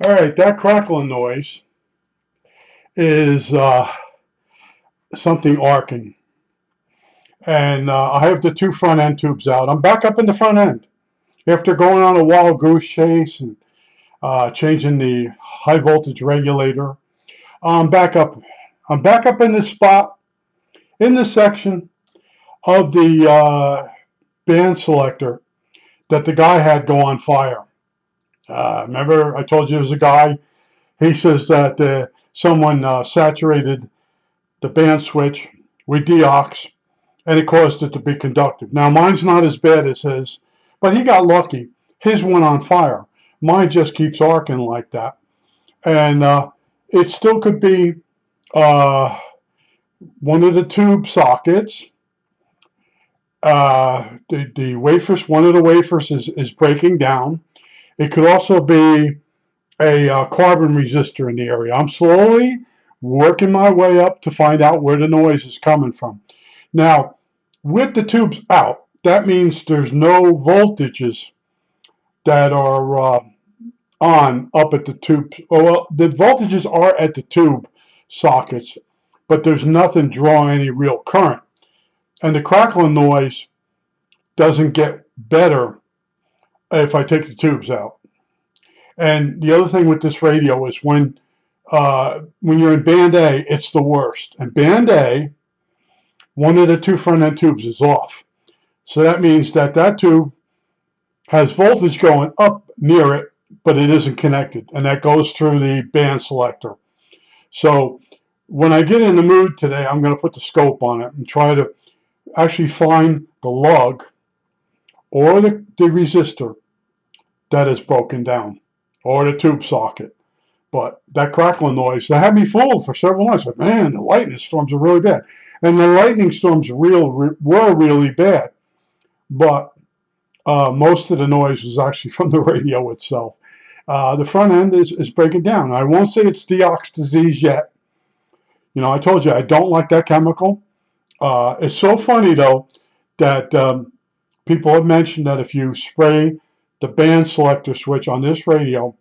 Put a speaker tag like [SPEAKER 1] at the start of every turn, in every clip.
[SPEAKER 1] All right, that crackling noise is something arcing. And I have the two front end tubes out. I'm back up in the front end after going on a wild goose chase and changing the high voltage regulator. I'm back up. I'm back up in this spot in this section of the band selector that the guy had go on fire. Remember, I told you there was a guy. He says that someone saturated the band switch with deox, and it caused it to be conductive. Now, mine's not as bad as his, but he got lucky. His went on fire. Mine just keeps arcing like that. And it still could be uh, one of the tube sockets. The wafers, one of the wafers is breaking down. It could also be a carbon resistor in the area. I'm slowly working my way up to find out where the noise is coming from. Now, with the tubes out, that means there's no voltages that are on up at the tube. Well, the voltages are at the tube sockets, but there's nothing drawing any real current. And the crackling noise doesn't get better if I take the tubes out. And the other thing with this radio is when you're in band A, it's the worst. And band A, one of the two front end tubes is off. So that means that that tube has voltage going up near it, but it isn't connected. And that goes through the band selector. So when I get in the mood today, I'm going to put the scope on it and try to actually find the lug or the resistor that is broken down, or the tube socket. But that crackling noise, that had me fooled for several nights. Like, man, the lightning storms are really bad. And the lightning storms were really bad. But most of the noise was actually from the radio itself. The front end is breaking down. I won't say it's deox disease yet. You know, I told you I don't like that chemical. It's so funny, though, that people have mentioned that if you spray the band selector switch on this radio,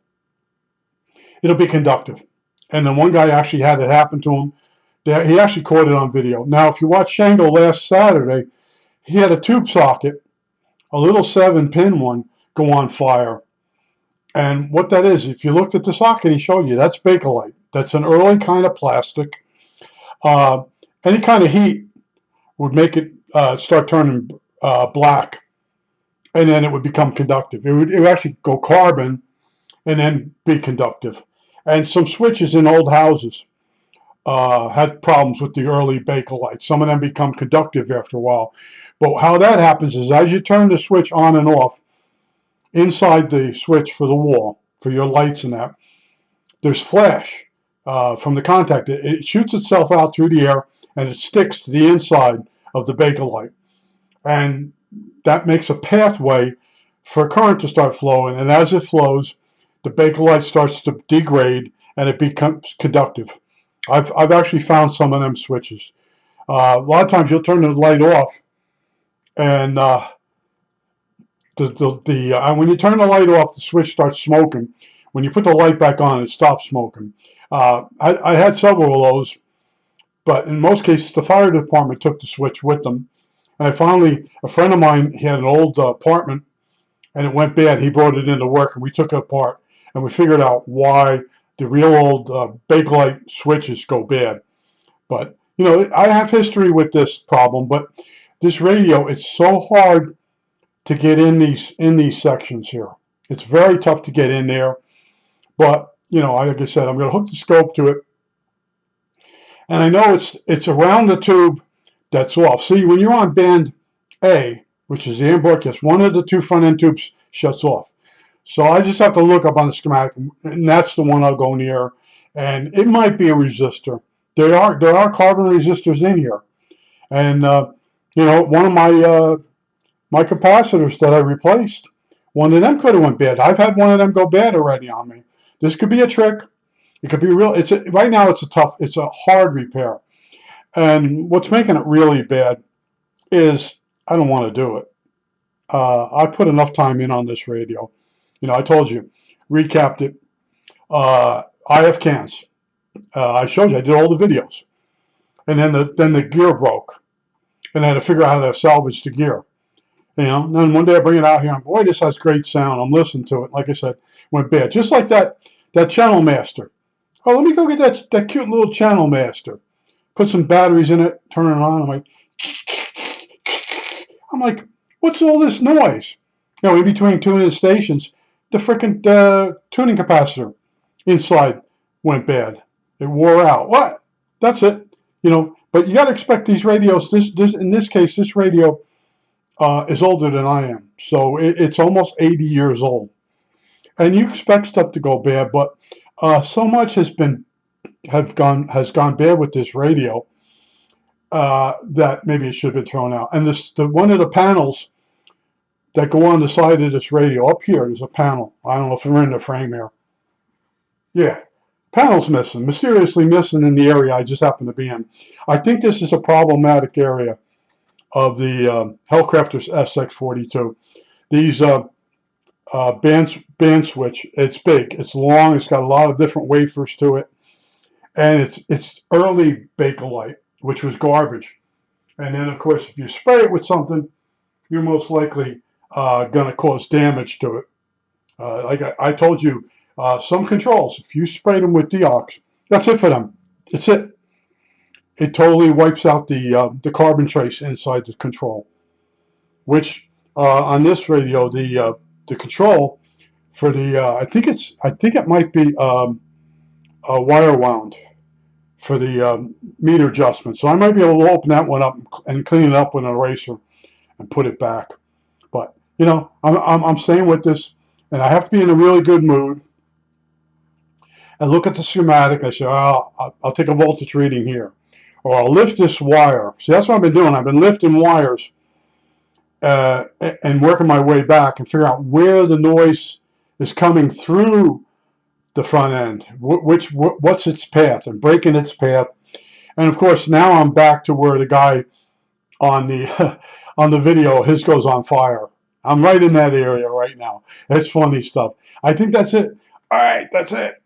[SPEAKER 1] it'll be conductive. And then one guy actually had it happen to him. He actually caught it on video. Now, if you watch Shango last Saturday, he had a tube socket, a little 7-pin one, go on fire. And what that is, if you looked at the socket he showed you, that's Bakelite. That's an early kind of plastic. Any kind of heat would make it start turning black, and then it would become conductive. It would actually go carbon and then be conductive. And some switches in old houses had problems with the early Bakelite. Some of them become conductive after a while. But how that happens is as you turn the switch on and off, inside the switch for the wall, for your lights and that, there's flash from the contact. It shoots itself out through the air and it sticks to the inside of the Bakelite. And that makes a pathway for current to start flowing. And as it flows, the Bakelite starts to degrade and it becomes conductive. I've actually found some of them switches. A lot of times you'll turn the light off, and when you turn the light off, the switch starts smoking. When you put the light back on, it stops smoking. I had several of those, but in most cases, the fire department took the switch with them. And a friend of mine, he had an old apartment, and it went bad. He brought it into work, and we took it apart, and we figured out why the real old Bakelite switches go bad. But, you know, I have history with this problem, but this radio, it's so hard to get in these sections here. It's very tough to get in there. But, you know, like I said, I'm going to hook the scope to it. And I know it's around the tube that's off. See, when you're on band A, which is the air broadcast, one of the two front end tubes shuts off. So I just have to look up on the schematic, and that's the one I'll go near. And it might be a resistor. There are carbon resistors in here. And, you know, one of my capacitors that I replaced, one of them could have went bad. I've had one of them go bad already on me. This could be a trick. It could be real. Right now it's a hard repair. And what's making it really bad is I don't want to do it. I put enough time in on this radio. You know, I told you, recapped it. IF cans. I showed you. I did all the videos, and then the gear broke, and I had to figure out how to salvage the gear. And then one day I bring it out here, and boy, this has great sound. I'm listening to it. Like I said, went bad. Just like that Channel Master. Oh, let me go get that cute little Channel Master. Put some batteries in it, turn it on. I'm like, what's all this noise? In between tuning stations, the freaking tuning capacitor inside went bad. It wore out. What? That's it. But you got to expect these radios. In this case, this radio is older than I am, so it's almost 80 years old. And you expect stuff to go bad, but so much has gone bad with this radio that maybe it should have been thrown out. And one of the panels that go on the side of this radio up here, there's a panel. I don't know if we're in the frame here. Yeah, panel's missing, mysteriously missing in the area I just happen to be in. I think this is a problematic area of the Hellcrafters SX42. These band switch, it's big, it's long, it's got a lot of different wafers to it, and it's early Bakelite, which was garbage. And then of course, if you spray it with something, you're most likely going to cause damage to it. Like I told you, some controls, if you spray them with deox, that's it for them. It's it. It totally wipes out the carbon trace inside the control. Which on this radio, the control for the I think it might be wire wound for the meter adjustment. So I might be able to open that one up and clean it up with an eraser and put it back. But I'm saying with this, and I have to be in a really good mood and look at the schematic. I say, I'll take a voltage reading here, or I'll lift this wire. See, that's what I've been doing. I've been lifting wires and working my way back and figure out where the noise is coming through the front end. What's its path, and breaking its path. And of course, now I'm back to where the guy on the on the video, his goes on fire. I'm right in that area right now. It's funny stuff. I think that's it. All right, that's it.